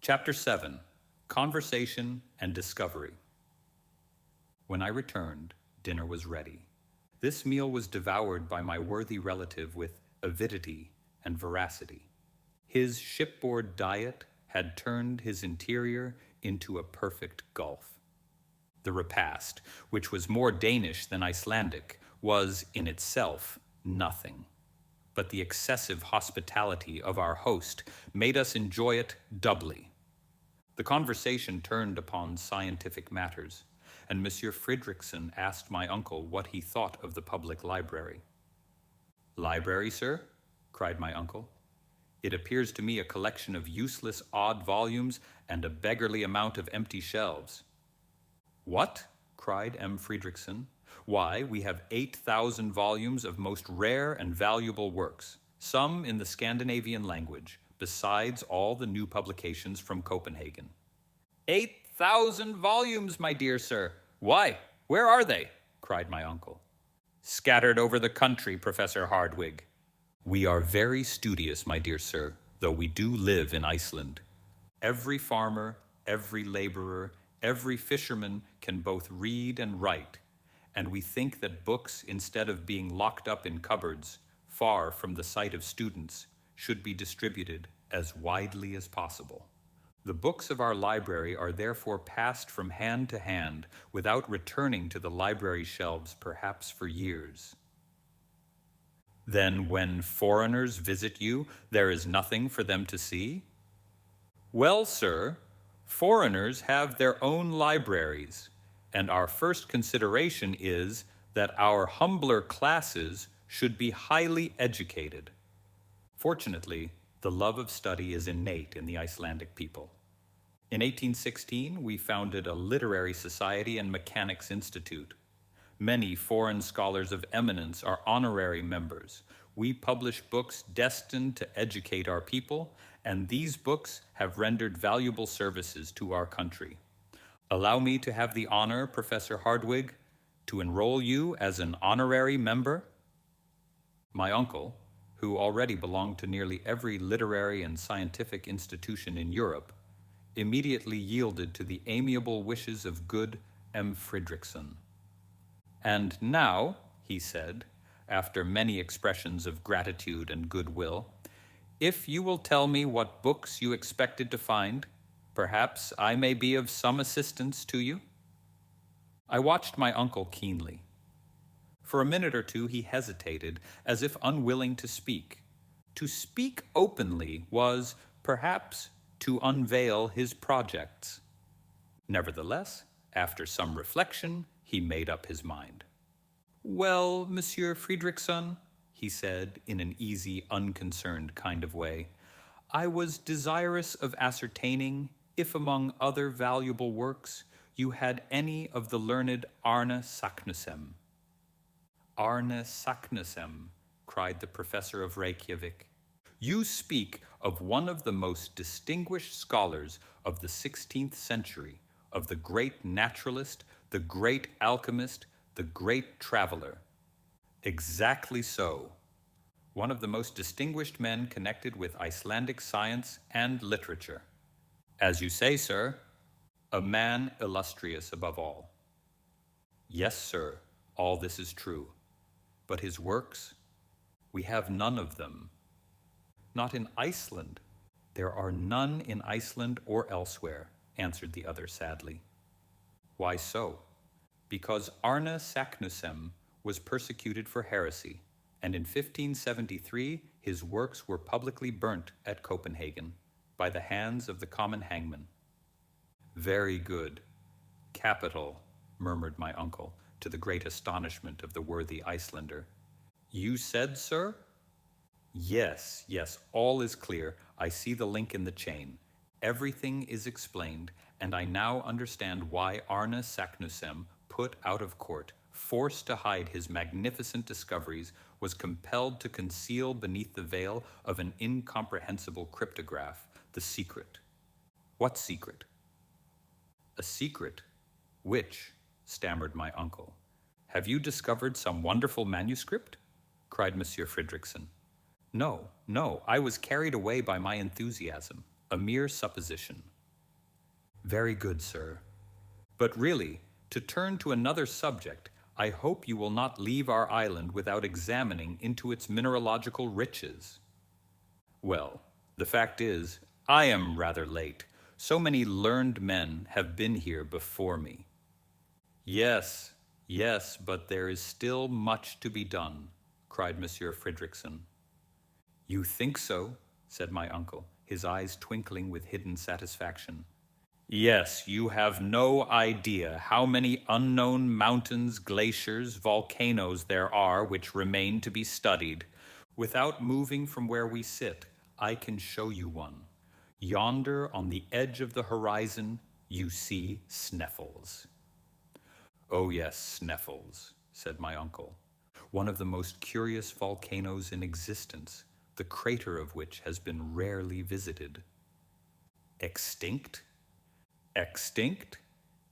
Chapter 7, Conversation and Discovery. When I returned, dinner was ready. This meal was devoured by my worthy relative with avidity and voracity. His shipboard diet had turned his interior into a perfect gulf. The repast, which was more Danish than Icelandic, was in itself nothing. But the excessive hospitality of our host made us enjoy it doubly. The conversation turned upon scientific matters, and Monsieur Fridriksson asked my uncle what he thought of the public library. "Library, sir?" cried my uncle. "It appears to me a collection of useless odd volumes and a beggarly amount of empty shelves." "What?" cried M. Fridriksson. "Why, we have 8,000 volumes of most rare and valuable works, some in the Scandinavian language, besides all the new publications from Copenhagen." 8,000 volumes, my dear sir! Why, where are they?" cried my uncle. "Scattered over the country, Professor Hardwigg." "We are very studious, my dear sir, though we do live in Iceland. Every farmer, every laborer, every fisherman can both read and write, and we think that books, instead of being locked up in cupboards, far from the sight of students, should be distributed as widely as possible. The books of our library are therefore passed from hand to hand without returning to the library shelves perhaps for years." "Then when foreigners visit you, there is nothing for them to see?" "Well, sir, foreigners have their own libraries, and our first consideration is that our humbler classes should be highly educated." Fortunately, the love of study is innate in the Icelandic people. In 1816, we founded a literary society and mechanics institute. Many foreign scholars of eminence are honorary members. We publish books destined to educate our people, and these books have rendered valuable services to our country. Allow me to have the honor, Professor Hardwigg, to enroll you as an honorary member." My uncle, who already belonged to nearly every literary and scientific institution in Europe, immediately yielded to the amiable wishes of good M. Fridriksson. "And now," he said, after many expressions of gratitude and goodwill, "if you will tell me what books you expected to find, perhaps I may be of some assistance to you." I watched my uncle keenly. For a minute or two he hesitated, as if unwilling to speak. To speak openly was, perhaps, to unveil his projects. Nevertheless, after some reflection, he made up his mind. "Well, Monsieur Fridriksson," he said in an easy, unconcerned kind of way, "I was desirous of ascertaining if among other valuable works you had any of the learned Arne Saknussemm." "Arne Saknussemm," cried the professor of Reykjavik. "You speak of one of the most distinguished scholars of the 16th century, of the great naturalist, the great alchemist, the great traveler." "Exactly so. One of the most distinguished men connected with Icelandic science and literature." "As you say, sir, a man illustrious above all." "Yes, sir, all this is true. But his works? We have none of them." "Not in Iceland." "There are none in Iceland or elsewhere," answered the other sadly. "Why so?" "Because Arne Saknussemm was persecuted for heresy, and in 1573 his works were publicly burnt at Copenhagen by the hands of the common hangman." "Very good. Capital," murmured my uncle, to the great astonishment of the worthy Icelander. "You said, sir?" Yes, all is clear. I see the link in the chain. Everything is explained, and I now understand why Arne Saknussemm, put out of court, forced to hide his magnificent discoveries, was compelled to conceal beneath the veil of an incomprehensible cryptograph the secret. What secret? A secret? Which? Stammered my uncle. Have you discovered some wonderful manuscript? Cried Monsieur Fridriksson. No, I was carried away by my enthusiasm, a mere supposition. Very good, sir. But really, to turn to another subject, I hope you will not leave our island without examining into its mineralogical riches. Well, the fact is, I am rather late. So many learned men have been here before me. Yes, yes, but there is still much to be done, cried Monsieur Fridriksson. You think so? Said my uncle, his eyes twinkling with hidden satisfaction. Yes, you have no idea how many unknown mountains, glaciers, volcanoes there are which remain to be studied. Without moving from where we sit, I can show you one. Yonder on the edge of the horizon, you see Sneffels. Oh yes, Sneffels, said my uncle. One of the most curious volcanoes in existence, the crater of which has been rarely visited. Extinct? Extinct?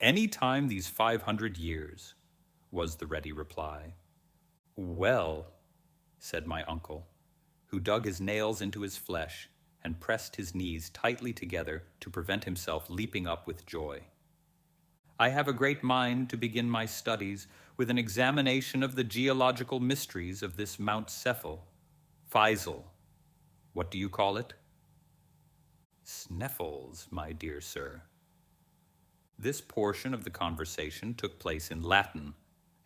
Any time these 500 years, was the ready reply. Well, said my uncle, who dug his nails into his flesh and pressed his knees tightly together to prevent himself leaping up with joy. I have a great mind to begin my studies with an examination of the geological mysteries of this Mount Cephal. Faisal. What do you call it? Sneffels, my dear sir. This portion of the conversation took place in Latin,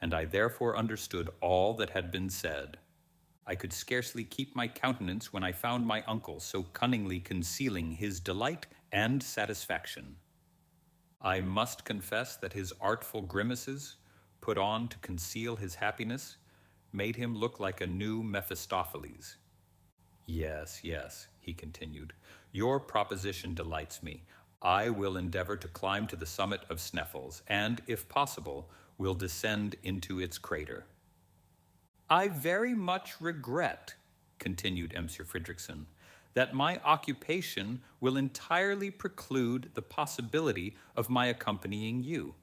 and I therefore understood all that had been said. I could scarcely keep my countenance when I found my uncle so cunningly concealing his delight and satisfaction. I must confess that his artful grimaces, put on to conceal his happiness, made him look like a new Mephistopheles. Yes, yes, he continued, your proposition delights me. I will endeavor to climb to the summit of Sneffels, and, if possible, will descend into its crater. I very much regret, continued Monsieur Fridriksson, that my occupation will entirely preclude the possibility of my accompanying you.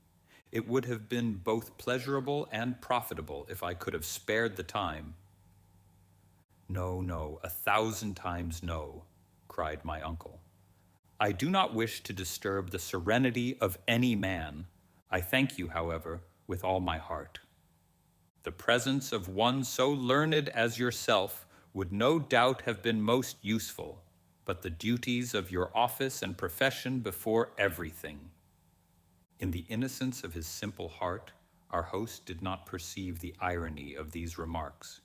It would have been both pleasurable and profitable if I could have spared the time. No, no, 1,000 times no, cried my uncle. I do not wish to disturb the serenity of any man. I thank you, however, with all my heart. The presence of one so learned as yourself would no doubt have been most useful, but the duties of your office and profession before everything. In the innocence of his simple heart, our host did not perceive the irony of these remarks.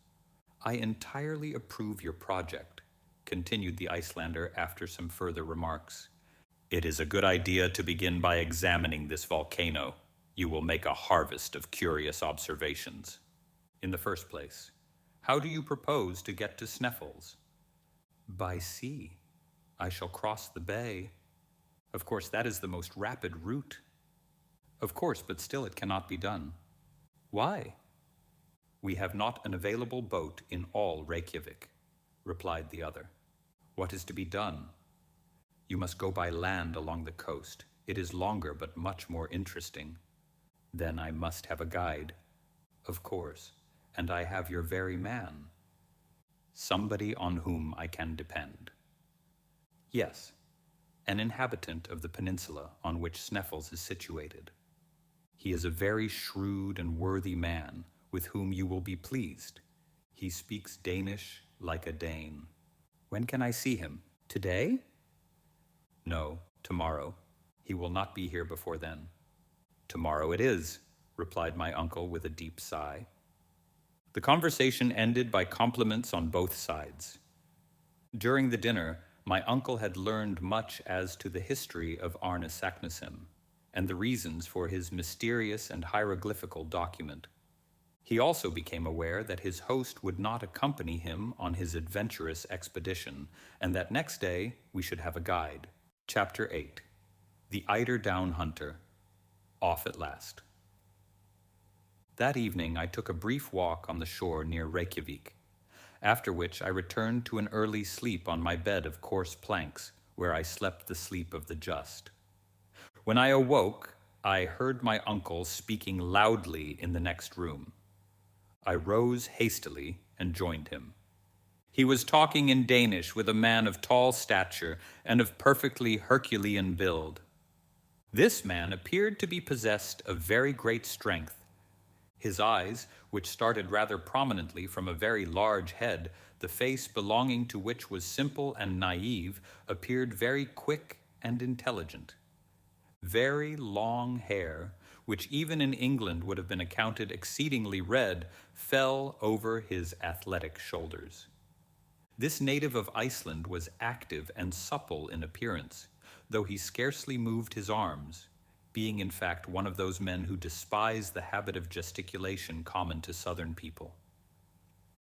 I entirely approve your project, continued the Icelander after some further remarks. It is a good idea to begin by examining this volcano. You will make a harvest of curious observations. In the first place, how do you propose to get to Sneffels? By sea. I shall cross the bay. Of course, that is the most rapid route. Of course, but still it cannot be done. Why? We have not an available boat in all Reykjavik, replied the other. What is to be done? You must go by land along the coast. It is longer but much more interesting. Then I must have a guide. Of course, and I have your very man. Somebody on whom I can depend. Yes, an inhabitant of the peninsula on which Sneffels is situated. He is a very shrewd and worthy man, with whom you will be pleased. He speaks Danish like a Dane. When can I see him? Today? No, tomorrow. He will not be here before then. Tomorrow it is, replied my uncle with a deep sigh. The conversation ended by compliments on both sides. During the dinner, my uncle had learned much as to the history of Arne Saknussemm and the reasons for his mysterious and hieroglyphical document. He also became aware that his host would not accompany him on his adventurous expedition, and that next day we should have a guide. Chapter 8. The Eider Down Hunter. Off at last. That evening I took a brief walk on the shore near Reykjavik, after which I returned to an early sleep on my bed of coarse planks, where I slept the sleep of the just. When I awoke, I heard my uncle speaking loudly in the next room. I rose hastily and joined him. He was talking in Danish with a man of tall stature and of perfectly Herculean build. This man appeared to be possessed of very great strength. His eyes, which started rather prominently from a very large head, the face belonging to which was simple and naive, appeared very quick and intelligent. Very long hair, which even in England would have been accounted exceedingly red, fell over his athletic shoulders. This native of Iceland was active and supple in appearance, though he scarcely moved his arms, being in fact one of those men who despise the habit of gesticulation common to southern people.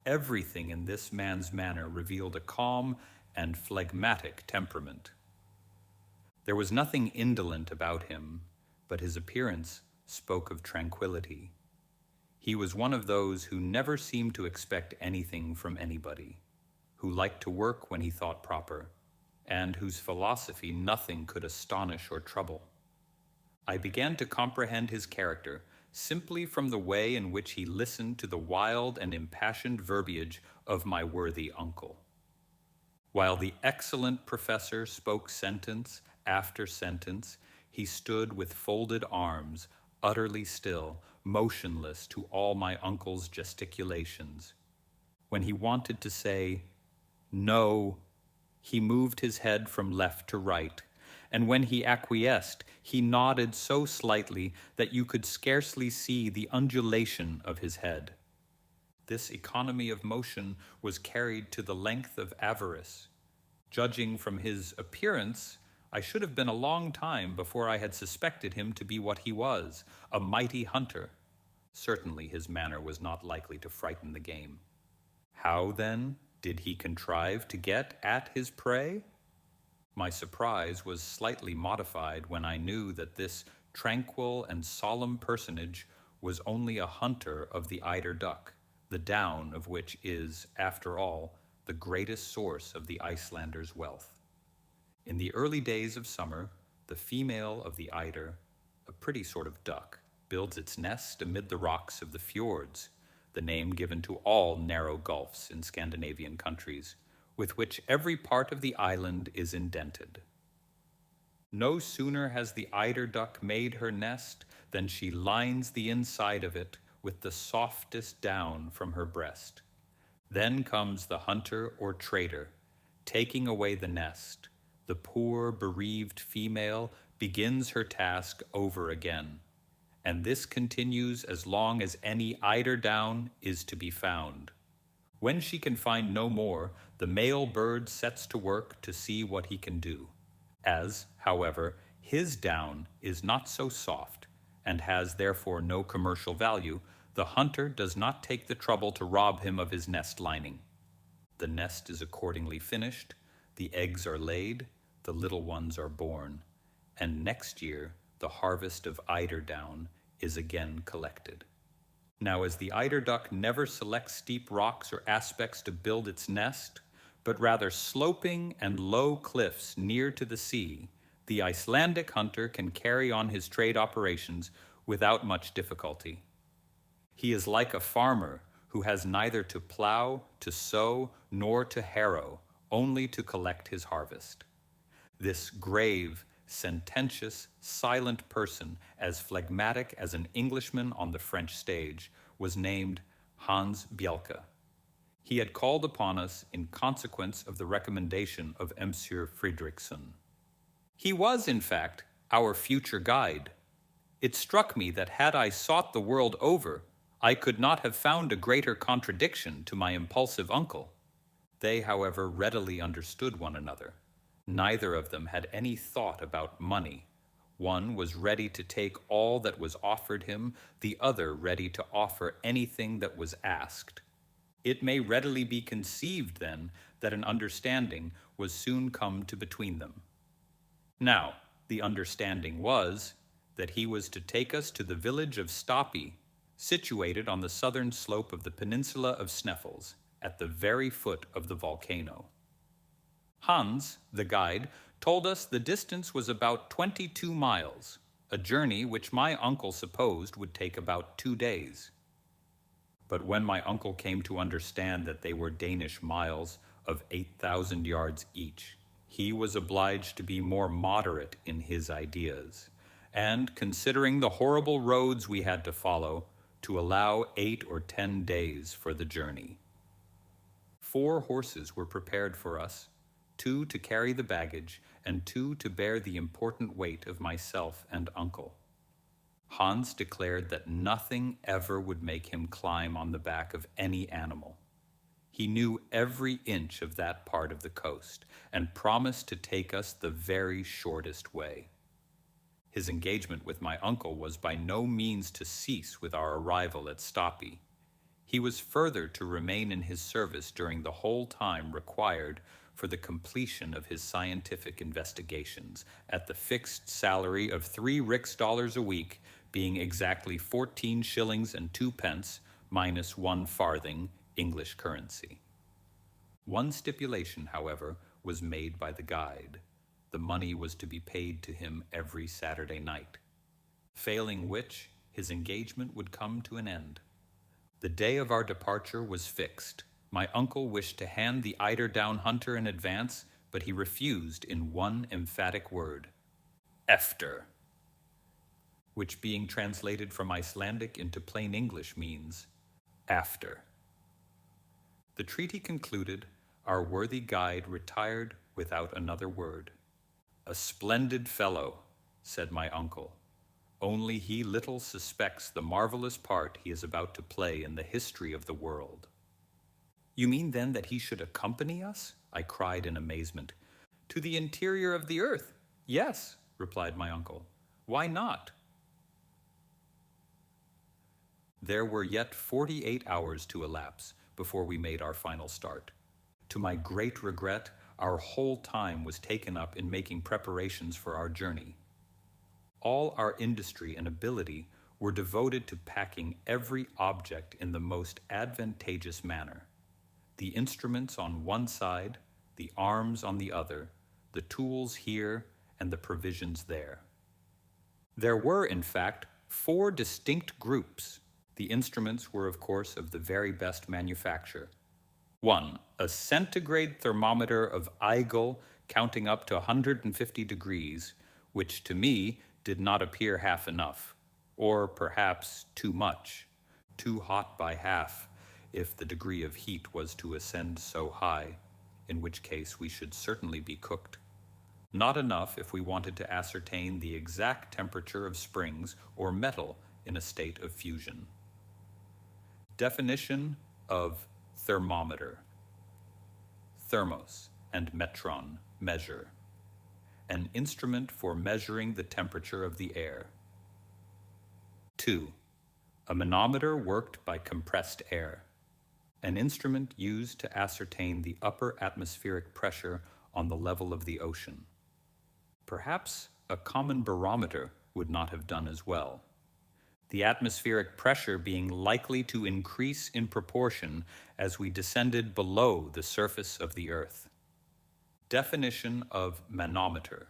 Everything in this man's manner revealed a calm and phlegmatic temperament. There was nothing indolent about him, but his appearance spoke of tranquility. He was one of those who never seemed to expect anything from anybody, who liked to work when he thought proper, and whose philosophy nothing could astonish or trouble. I began to comprehend his character simply from the way in which he listened to the wild and impassioned verbiage of my worthy uncle. While the excellent professor spoke sentence after sentence, he stood with folded arms, utterly still, motionless to all my uncle's gesticulations. When he wanted to say, "No," he moved his head from left to right, and when he acquiesced, he nodded so slightly that you could scarcely see the undulation of his head. This economy of motion was carried to the length of avarice. Judging from his appearance, I should have been a long time before I had suspected him to be what he was, a mighty hunter. Certainly his manner was not likely to frighten the game. How, then, did he contrive to get at his prey? My surprise was slightly modified when I knew that this tranquil and solemn personage was only a hunter of the eider duck, the down of which is, after all, the greatest source of the Icelander's wealth. In the early days of summer, the female of the eider, a pretty sort of duck, builds its nest amid the rocks of the fjords, the name given to all narrow gulfs in Scandinavian countries, with which every part of the island is indented. No sooner has the eider duck made her nest than she lines the inside of it with the softest down from her breast. Then comes the hunter or trader, taking away the nest. The poor bereaved female begins her task over again, and this continues as long as any eider down is to be found. When she can find no more, the male bird sets to work to see what he can do. As, however, his down is not so soft, and has therefore no commercial value, the hunter does not take the trouble to rob him of his nest lining. The nest is accordingly finished, the eggs are laid, the little ones are born, and next year the harvest of eider down is again collected. Now, as the eider duck never selects steep rocks or aspects to build its nest, but rather sloping and low cliffs near to the sea, the Icelandic hunter can carry on his trade operations without much difficulty. He is like a farmer who has neither to plow, to sow, nor to harrow, only to collect his harvest. This grave, sententious, silent person, as phlegmatic as an Englishman on the French stage, was named Hans Bjelke. He had called upon us in consequence of the recommendation of M. Fridriksson. He was, in fact, our future guide. It struck me that had I sought the world over, I could not have found a greater contradiction to my impulsive uncle. They, however, readily understood one another. Neither of them had any thought about money. One was ready to take all that was offered him, the other ready to offer anything that was asked. It may readily be conceived, then, that an understanding was soon come to between them. Now, the understanding was that he was to take us to the village of Stapi, situated on the southern slope of the peninsula of Sneffels, at the very foot of the volcano. Hans, the guide, told us the distance was about 22 miles, a journey which my uncle supposed would take about 2 days. But when my uncle came to understand that they were Danish miles of 8,000 yards each, he was obliged to be more moderate in his ideas, and considering the horrible roads we had to follow, to allow 8 or 10 days for the journey. 4 horses were prepared for us, 2 to carry the baggage, and 2 to bear the important weight of myself and uncle. Hans declared that nothing ever would make him climb on the back of any animal. He knew every inch of that part of the coast and promised to take us the very shortest way. His engagement with my uncle was by no means to cease with our arrival at Stapi. He was further to remain in his service during the whole time required for the completion of his scientific investigations, at the fixed salary of 3 Rix a week, being exactly 14 shillings and 2 pence, minus 1 farthing, English currency. One stipulation, however, was made by the guide. The money was to be paid to him every Saturday night, failing which his engagement would come to an end. The day of our departure was fixed. My uncle wished to hand the eider-down hunter in advance, but he refused in one emphatic word, "Efter," which being translated from Icelandic into plain English means after. The treaty concluded, our worthy guide retired without another word. "A splendid fellow," said my uncle. "Only he little suspects the marvelous part he is about to play in the history of the world." "You mean then that he should accompany us?" I cried in amazement. "To the interior of the earth? Yes," replied my uncle. "Why not?" There were yet 48 hours to elapse before we made our final start. To my great regret, our whole time was taken up in making preparations for our journey. All our industry and ability were devoted to packing every object in the most advantageous manner. The instruments on one side, the arms on the other, the tools here, and the provisions there. There were, in fact, 4 distinct groups. The instruments were, of course, of the very best manufacture. 1. A centigrade thermometer of Eigel counting up to 150 degrees, which to me did not appear half enough, or perhaps too much, too hot by half, if the degree of heat was to ascend so high, in which case we should certainly be cooked. Not enough if we wanted to ascertain the exact temperature of springs or metal in a state of fusion. Definition of thermometer. Thermos and metron, measure. An instrument for measuring the temperature of the air. 2. A manometer worked by compressed air. An instrument used to ascertain the upper atmospheric pressure on the level of the ocean. Perhaps a common barometer would not have done as well, the atmospheric pressure being likely to increase in proportion as we descended below the surface of the earth. Definition of manometer.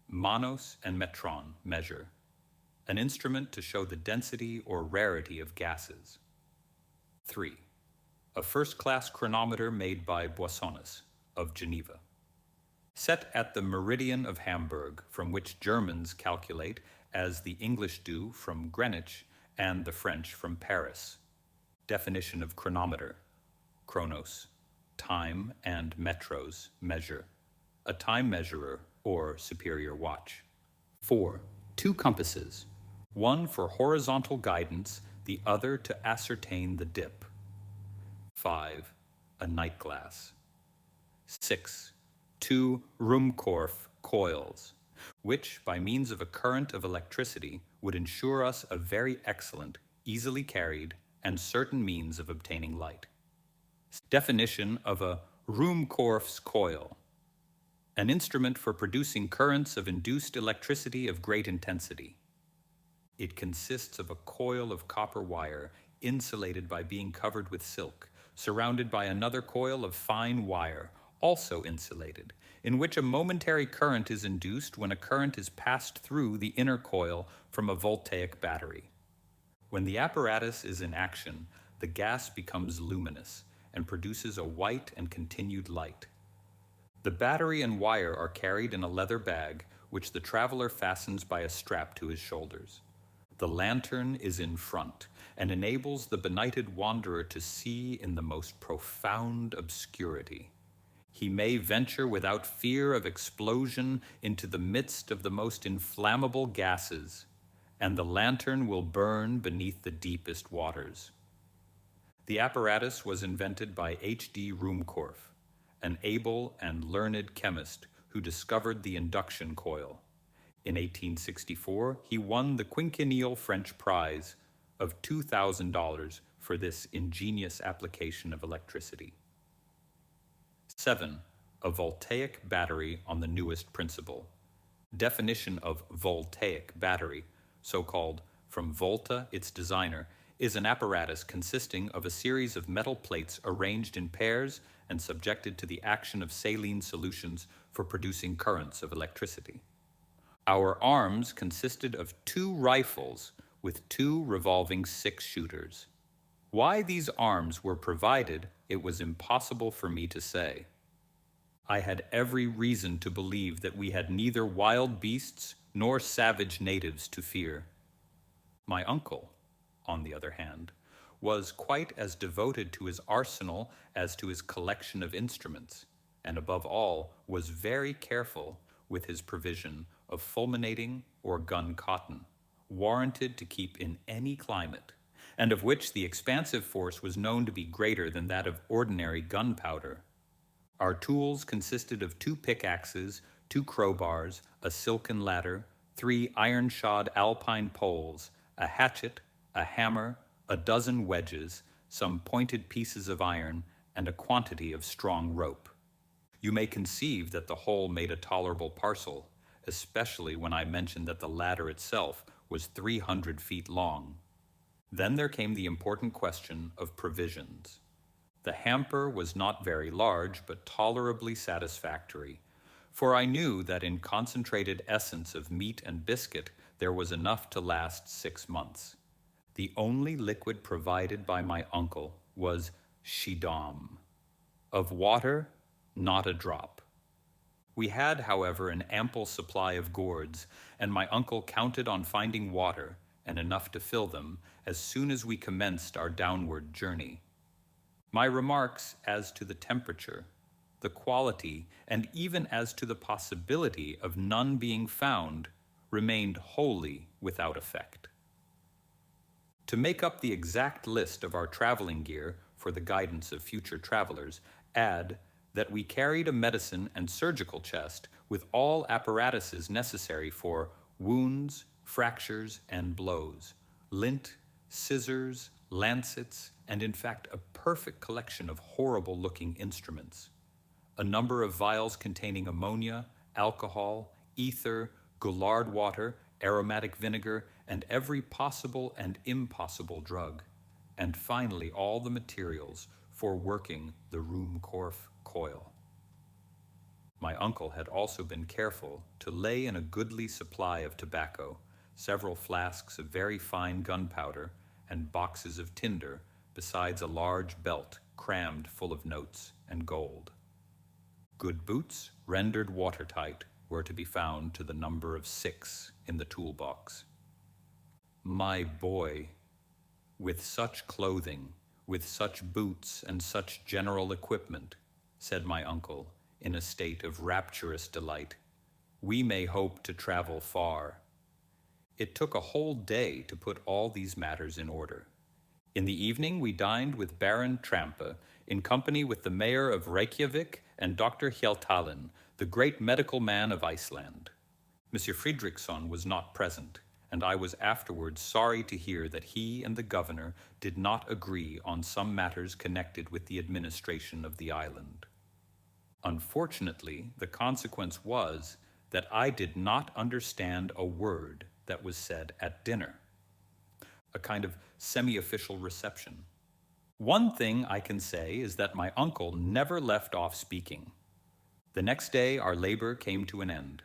Manos and metron, measure. An instrument to show the density or rarity of gases. 3. A first-class chronometer made by Boissonnas of Geneva. Set at the meridian of Hamburg, from which Germans calculate as the English do from Greenwich and the French from Paris. Definition of chronometer. Chronos, time, and metros, measure. A time measurer or superior watch. 4. 2 compasses, one for horizontal guidance, the other to ascertain the dip. 5. A night glass. 6. 2 Ruhmkorff coils, which, by means of a current of electricity, would ensure us a very excellent, easily carried, and certain means of obtaining light. Definition of a Ruhmkorff's coil. An instrument for producing currents of induced electricity of great intensity. It consists of a coil of copper wire, insulated by being covered with silk, surrounded by another coil of fine wire, also insulated, in which a momentary current is induced when a current is passed through the inner coil from a voltaic battery. When the apparatus is in action, the gas becomes luminous and produces a white and continued light. The battery and wire are carried in a leather bag, which the traveler fastens by a strap to his shoulders. The lantern is in front and enables the benighted wanderer to see in the most profound obscurity. He may venture without fear of explosion into the midst of the most inflammable gases, and the lantern will burn beneath the deepest waters. The apparatus was invented by H.D. Ruhmkorff, an able and learned chemist who discovered the induction coil. In 1864, he won the quinquennial French prize of $2,000 for this ingenious application of electricity. 7. A voltaic battery on the newest principle. Definition of voltaic battery, so-called from Volta, its designer, is an apparatus consisting of a series of metal plates arranged in pairs and subjected to the action of saline solutions for producing currents of electricity. Our arms consisted of 2 rifles with 2 revolving 6-shooters. Why these arms were provided, it was impossible for me to say. I had every reason to believe that we had neither wild beasts nor savage natives to fear. My uncle, on the other hand, was quite as devoted to his arsenal as to his collection of instruments, and above all was very careful with his provision of fulminating or gun cotton, warranted to keep in any climate, and of which the expansive force was known to be greater than that of ordinary gunpowder. Our tools consisted of 2 pickaxes, 2 crowbars, a silken ladder, 3 iron-shod alpine poles, a hatchet, a hammer, a dozen wedges, some pointed pieces of iron, and a quantity of strong rope. You may conceive that the whole made a tolerable parcel, especially when I mentioned that the ladder itself was 300 feet long. Then there came the important question of provisions. The hamper was not very large, but tolerably satisfactory, for I knew that in concentrated essence of meat and biscuit there was enough to last 6 months. The only liquid provided by my uncle was Schiedam. Of water, not a drop. We had, however, an ample supply of gourds, and my uncle counted on finding water, and enough to fill them, as soon as we commenced our downward journey. My remarks as to the temperature, the quality, and even as to the possibility of none being found remained wholly without effect. To make up the exact list of our traveling gear for the guidance of future travelers, add that we carried a medicine and surgical chest with all apparatuses necessary for wounds, fractures, and blows, lint, scissors, lancets, and in fact a perfect collection of horrible-looking instruments. A number of vials containing ammonia, alcohol, ether, Goulard water, aromatic vinegar, and every possible and impossible drug, and finally all the materials for working the Ruhmkorff coil. My uncle had also been careful to lay in a goodly supply of tobacco, several flasks of very fine gunpowder, and boxes of tinder, besides a large belt crammed full of notes and gold. Good boots, rendered watertight, were to be found to the number of 6 in the toolbox. My boy, with such clothing, with such boots and such general equipment, said my uncle, in a state of rapturous delight, we may hope to travel far. It took a whole day to put all these matters in order. In the evening we dined with Baron Trampe, in company with the mayor of Reykjavik and Dr. Hjaltalin, the great medical man of Iceland. Monsieur Fridriksson was not present, and I was afterwards sorry to hear that he and the governor did not agree on some matters connected with the administration of the island. Unfortunately, the consequence was that I did not understand a word that was said at dinner, a kind of semi-official reception. One thing I can say is that my uncle never left off speaking. The next day our labor came to an end.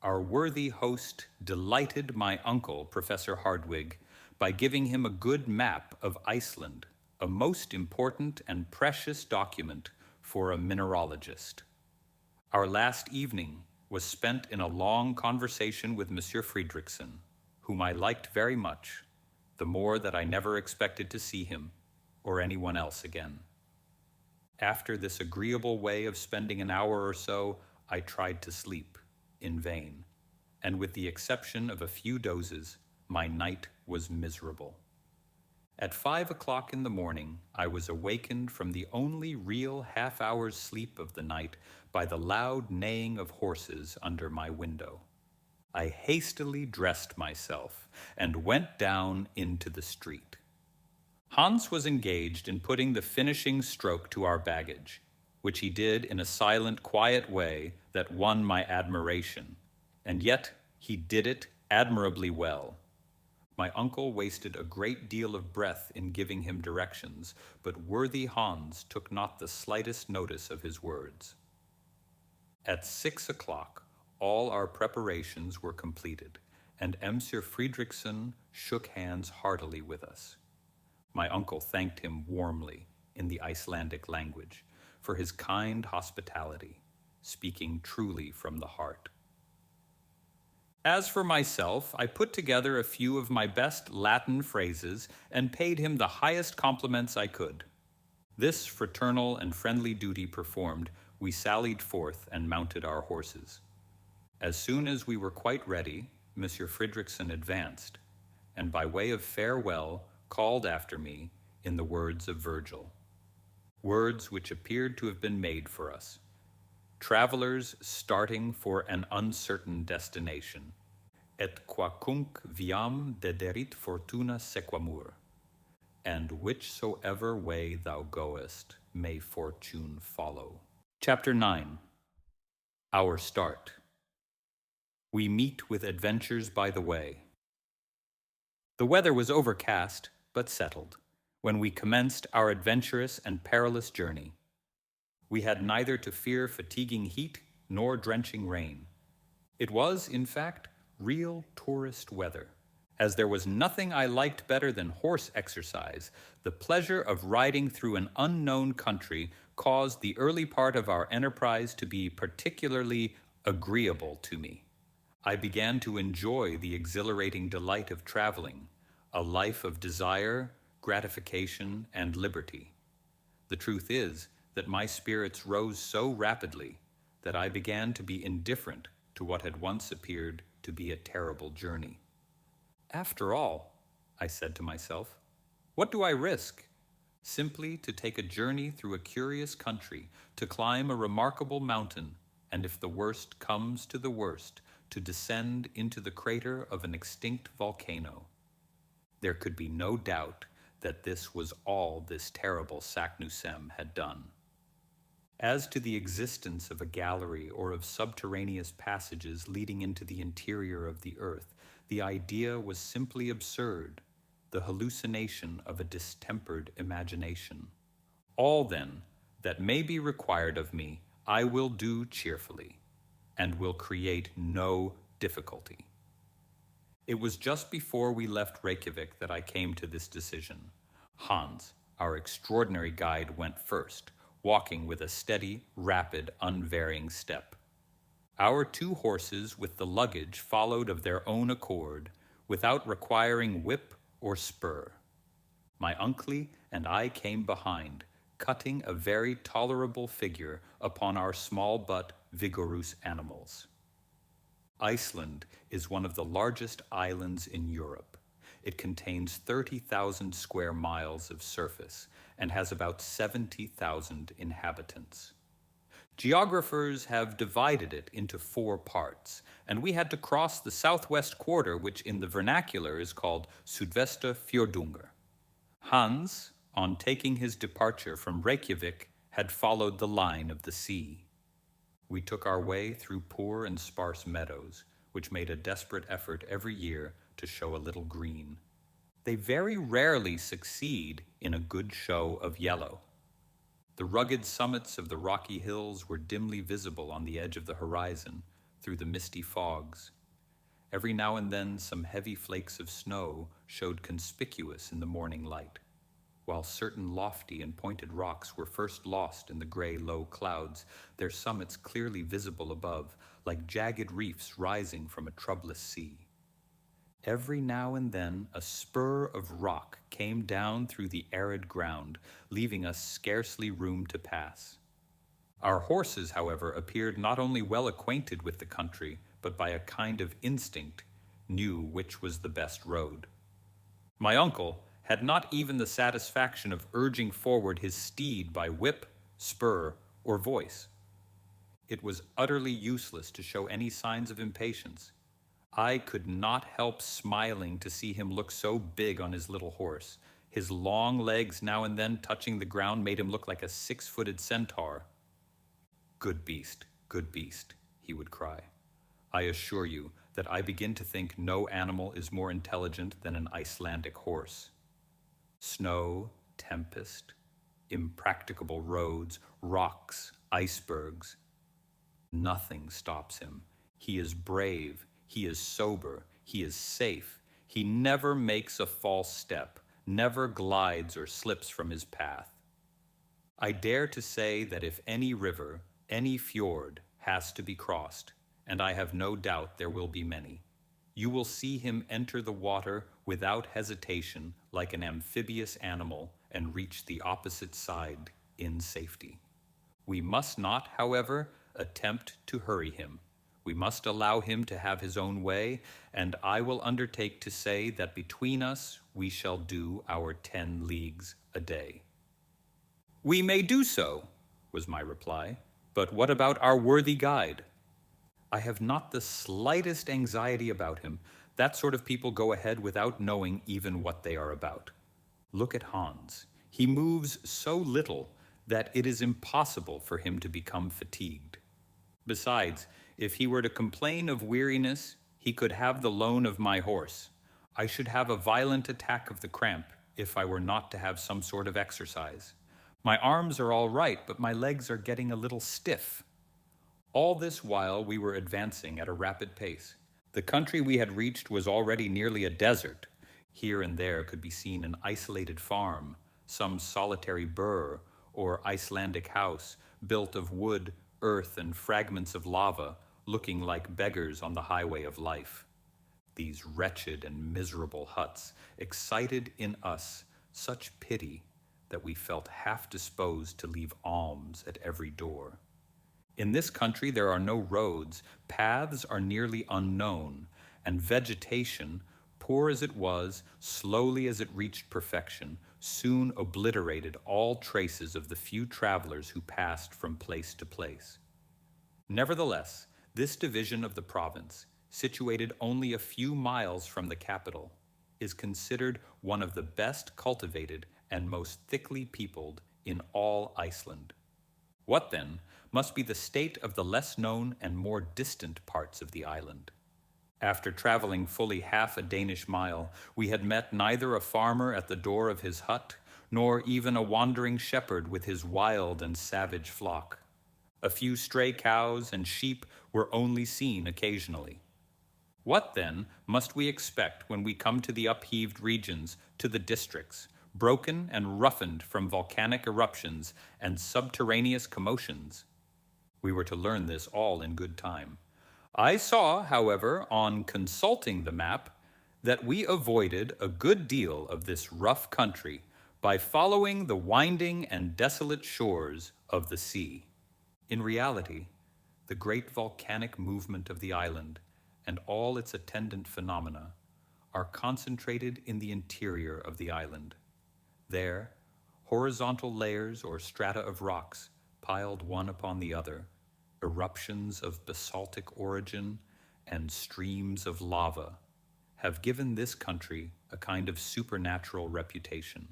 Our worthy host delighted my uncle, Professor Hardwigg, by giving him a good map of Iceland, a most important and precious document for a mineralogist. Our last evening was spent in a long conversation with Monsieur Friedrichsen, whom I liked very much, the more that I never expected to see him or anyone else again. After this agreeable way of spending an hour or so, I tried to sleep, in vain, and with the exception of a few dozes, my night was miserable. At 5 o'clock in the morning, I was awakened from the only real half-hour's sleep of the night by the loud neighing of horses under my window. I hastily dressed myself and went down into the street. Hans was engaged in putting the finishing stroke to our baggage, which he did in a silent, quiet way that won my admiration, and yet he did it admirably well. My uncle wasted a great deal of breath in giving him directions, but worthy Hans took not the slightest notice of his words. At 6 o'clock, all our preparations were completed, and Monsieur Friedrichsen shook hands heartily with us. My uncle thanked him warmly, in the Icelandic language, for his kind hospitality, speaking truly from the heart. As for myself, I put together a few of my best Latin phrases and paid him the highest compliments I could. This fraternal and friendly duty performed, we sallied forth and mounted our horses. As soon as we were quite ready, Monsieur Friedrichsen advanced, and by way of farewell called after me in the words of Virgil, words which appeared to have been made for us. Travelers starting for an uncertain destination, et quacunc viam dederit fortuna sequamur, and whichsoever way thou goest, may fortune follow. Chapter 9. Our Start. We meet with adventures by the way. The weather was overcast, but settled, when we commenced our adventurous and perilous journey. We had neither to fear fatiguing heat nor drenching rain. It was, in fact, real tourist weather. As there was nothing I liked better than horse exercise, the pleasure of riding through an unknown country caused the early part of our enterprise to be particularly agreeable to me. I began to enjoy the exhilarating delight of traveling, a life of desire, gratification, and liberty. The truth is that my spirits rose so rapidly that I began to be indifferent to what had once appeared to be a terrible journey. After all, I said to myself, what do I risk? Simply to take a journey through a curious country, to climb a remarkable mountain, and if the worst comes to the worst, to descend into the crater of an extinct volcano. There could be no doubt that this was all this terrible Saknussemm had done. As to the existence of a gallery or of subterraneous passages leading into the interior of the earth, the idea was simply absurd, the hallucination of a distempered imagination. All, then, that may be required of me, I will do cheerfully, and will create no difficulty. It was just before we left Reykjavik that I came to this decision. Hans, our extraordinary guide, went first, walking with a steady, rapid, unvarying step. Our 2 horses with the luggage followed of their own accord, without requiring whip or spur. My uncle and I came behind, cutting a very tolerable figure upon our small but vigorous animals. Iceland is one of the largest islands in Europe. It contains 30,000 square miles of surface and has about 70,000 inhabitants. Geographers have divided it into 4 parts, and we had to cross the southwest quarter, which in the vernacular is called Sudvesturfjorðungur. Hans, on taking his departure from Reykjavik, had followed the line of the sea. We took our way through poor and sparse meadows, which made a desperate effort every year to show a little green. They very rarely succeed in a good show of yellow. The rugged summits of the rocky hills were dimly visible on the edge of the horizon through the misty fogs. Every now and then some heavy flakes of snow showed conspicuous in the morning light. While certain lofty and pointed rocks were first lost in the gray, low clouds, their summits clearly visible above, like jagged reefs rising from a troublous sea. Every now and then a spur of rock came down through the arid ground, leaving us scarcely room to pass. Our horses, however, appeared not only well acquainted with the country, but by a kind of instinct knew which was the best road. My uncle had not even the satisfaction of urging forward his steed by whip, spur, or voice. It was utterly useless to show any signs of impatience. I could not help smiling to see him look so big on his little horse. His long legs now and then touching the ground made him look like a 6-footed centaur. Good beast, he would cry. I assure you that I begin to think no animal is more intelligent than an Icelandic horse. Snow, tempest, impracticable roads, rocks, icebergs. Nothing stops him. He is brave, he is sober, he is safe. He never makes a false step, never glides or slips from his path. I dare to say that if any river, any fjord has to be crossed, and I have no doubt there will be many, you will see him enter the water without hesitation like an amphibious animal and reach the opposite side in safety. We must not, however, attempt to hurry him. We must allow him to have his own way, and I will undertake to say that between us we shall do our 10 leagues a day. We may do so, was my reply, but what about our worthy guide? I have not the slightest anxiety about him. That sort of people go ahead without knowing even what they are about. Look at Hans. He moves so little that it is impossible for him to become fatigued. Besides, if he were to complain of weariness, he could have the loan of my horse. I should have a violent attack of the cramp if I were not to have some sort of exercise. My arms are all right, but my legs are getting a little stiff. All this while we were advancing at a rapid pace. The country we had reached was already nearly a desert. Here and there could be seen an isolated farm, some solitary burr or Icelandic house built of wood, earth, and fragments of lava, looking like beggars on the highway of life. These wretched and miserable huts excited in us such pity that we felt half disposed to leave alms at every door. In this country there are no roads, paths are nearly unknown, and vegetation, poor as it was, slowly as it reached perfection, soon obliterated all traces of the few travelers who passed from place to place. Nevertheless, this division of the province, situated only a few miles from the capital, is considered one of the best cultivated and most thickly peopled in all Iceland. What, then, must be the state of the less known and more distant parts of the island? After traveling fully half a Danish mile, we had met neither a farmer at the door of his hut, nor even a wandering shepherd with his wild and savage flock. A few stray cows and sheep were only seen occasionally. What, then, must we expect when we come to the upheaved regions, to the districts, broken and roughened from volcanic eruptions and subterraneous commotions? We were to learn this all in good time. I saw, however, on consulting the map, that we avoided a good deal of this rough country by following the winding and desolate shores of the sea. In reality, the great volcanic movement of the island and all its attendant phenomena are concentrated in the interior of the island. There, horizontal layers or strata of rocks, piled one upon the other, eruptions of basaltic origin, and streams of lava, have given this country a kind of supernatural reputation.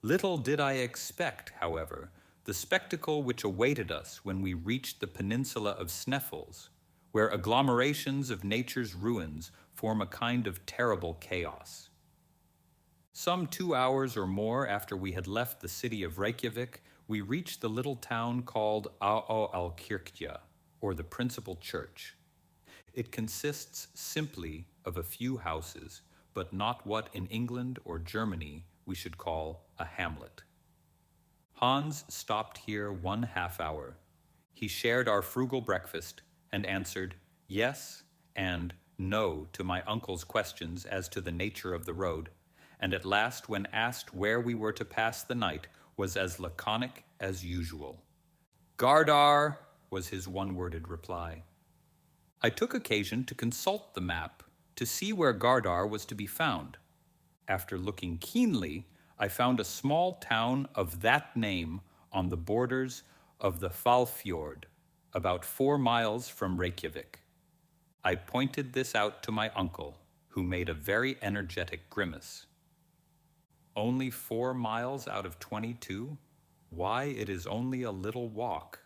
Little did I expect, however, the spectacle which awaited us when we reached the peninsula of Sneffels, where agglomerations of nature's ruins form a kind of terrible chaos. Some 2 hours or more after we had left the city of Reykjavik, we reached the little town called Audiobook, or the principal church. It consists simply of a few houses, but not what in England or Germany we should call a hamlet. Hans stopped here 1/2 hour. He shared our frugal breakfast and answered yes and no to my uncle's questions as to the nature of the road, and at last, when asked where we were to pass the night, was as laconic as usual. "Gardar," was his one-worded reply. I took occasion to consult the map to see where Gardar was to be found. After looking keenly, I found a small town of that name on the borders of the Hvalfjord, about 4 miles from Reykjavik. I pointed this out to my uncle, who made a very energetic grimace. Only 4 miles out of 22? Why, it is only a little walk.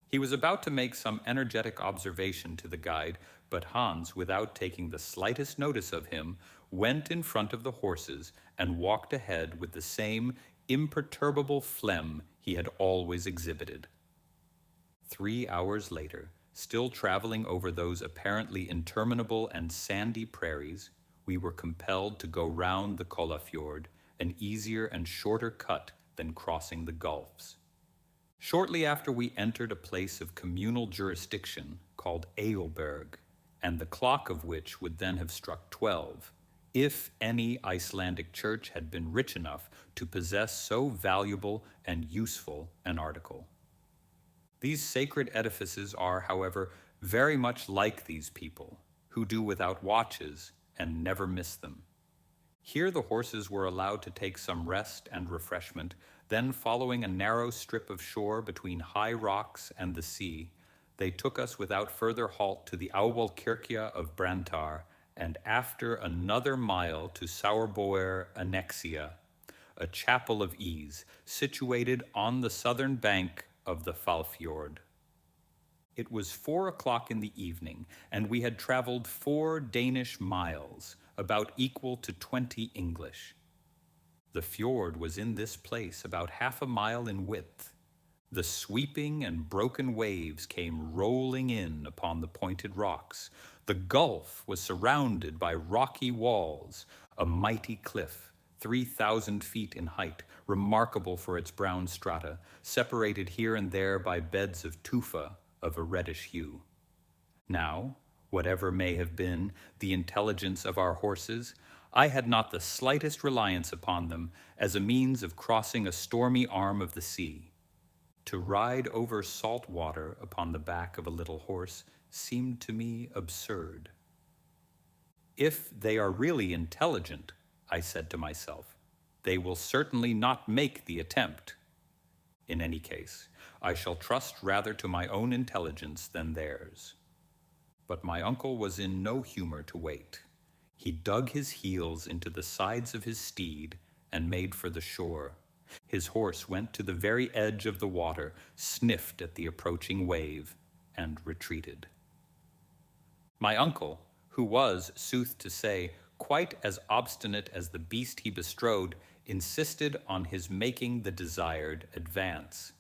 He was about to make some energetic observation to the guide, but Hans, without taking the slightest notice of him, went in front of the horses and walked ahead with the same imperturbable phlegm he had always exhibited. 3 hours later, still traveling over those apparently interminable and sandy prairies, we were compelled to go round the Kollafjord, an easier and shorter cut than crossing the gulfs. Shortly after, we entered a place of communal jurisdiction called Eilberg, and the clock of which would then have struck 12, if any Icelandic church had been rich enough to possess so valuable and useful an article. These sacred edifices are, however, very much like these people, who do without watches and never miss them. Here the horses were allowed to take some rest and refreshment, then following a narrow strip of shore between high rocks and the sea, they took us without further halt to the Audiobook of Brantar, and after another mile to Sauerboer Annexia, a chapel of ease, situated on the southern bank of the Hvalfjord. It was 4 o'clock in the evening, and we had traveled 4 Danish miles, about equal to 20 English. The fjord was in this place about 1/2 mile in width. The sweeping and broken waves came rolling in upon the pointed rocks. The gulf was surrounded by rocky walls, a mighty cliff, 3,000 feet in height, remarkable for its brown strata, separated here and there by beds of tufa of a reddish hue. Now, whatever may have been the intelligence of our horses, I had not the slightest reliance upon them as a means of crossing a stormy arm of the sea. To ride over salt water upon the back of a little horse seemed to me absurd. If they are really intelligent, I said to myself, they will certainly not make the attempt. In any case, I shall trust rather to my own intelligence than theirs. But my uncle was in no humor to wait. He dug his heels into the sides of his steed and made for the shore. His horse went to the very edge of the water, sniffed at the approaching wave, and retreated. My uncle, who was, sooth to say, quite as obstinate as the beast he bestrode, insisted on his making the desired advance.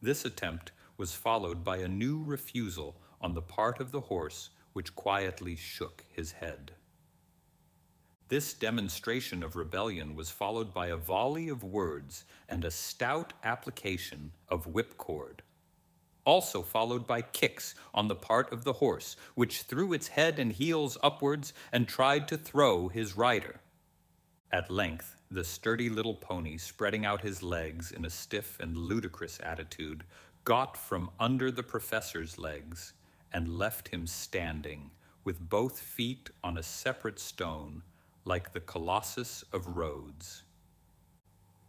This attempt was followed by a new refusal on the part of the horse, which quietly shook his head. This demonstration of rebellion was followed by a volley of words and a stout application of whipcord, also followed by kicks on the part of the horse, which threw its head and heels upwards and tried to throw his rider. At length, the sturdy little pony, spreading out his legs in a stiff and ludicrous attitude, got from under the professor's legs and left him standing, with both feet on a separate stone, like the Colossus of Rhodes.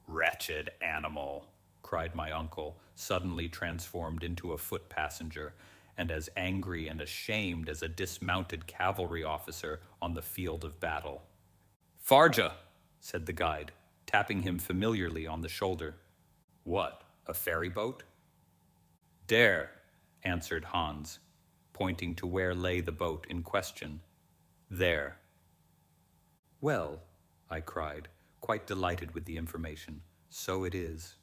"Wretched animal," cried my uncle, suddenly transformed into a foot passenger, and as angry and ashamed as a dismounted cavalry officer on the field of battle. "Farja," said the guide, tapping him familiarly on the shoulder. "What, a ferry boat?" "There," answered Hans, pointing to where lay the boat in question. "There." "Well," I cried, quite delighted with the information, "so it is."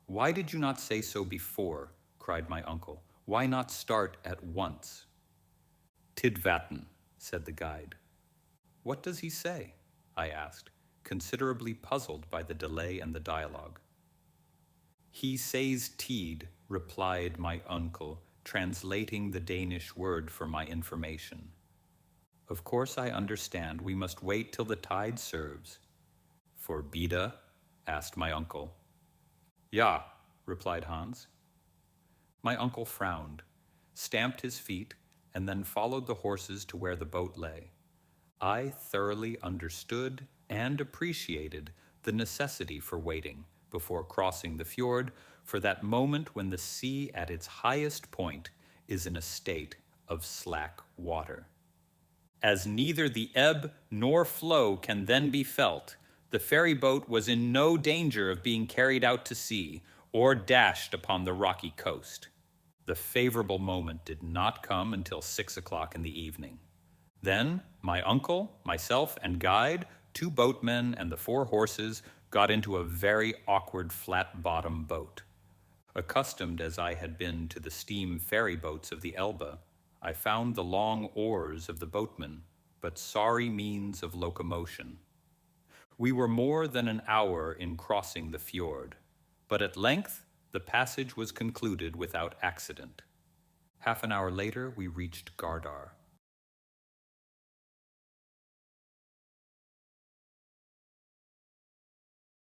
"Why did you not say so before?" cried my uncle. "Why not start at once?" "Tidvatten," said the guide. "What does he say?" I asked, considerably puzzled by the delay and the dialogue. He says teed, replied my uncle, translating the Danish word for my information. Of course I understand we must wait till the tide serves. For Bida? Asked my uncle. Ja, replied Hans. My uncle frowned, stamped his feet, and then followed the horses to where the boat lay. I thoroughly understood and appreciated the necessity for waiting before crossing the fjord for that moment when the sea at its highest point is in a state of slack water. As neither the ebb nor flow can then be felt, the ferry boat was in no danger of being carried out to sea or dashed upon the rocky coast. The favorable moment did not come until 6 o'clock in the evening. Then my uncle, myself, and guide, 2 boatmen, and the 4 horses got into a very awkward flat-bottom boat. Accustomed as I had been to the steam ferry boats of the Elbe, I found the long oars of the boatmen but sorry means of locomotion. We were more than an hour in crossing the fjord, but at length the passage was concluded without accident. Half an hour later we reached Gardar.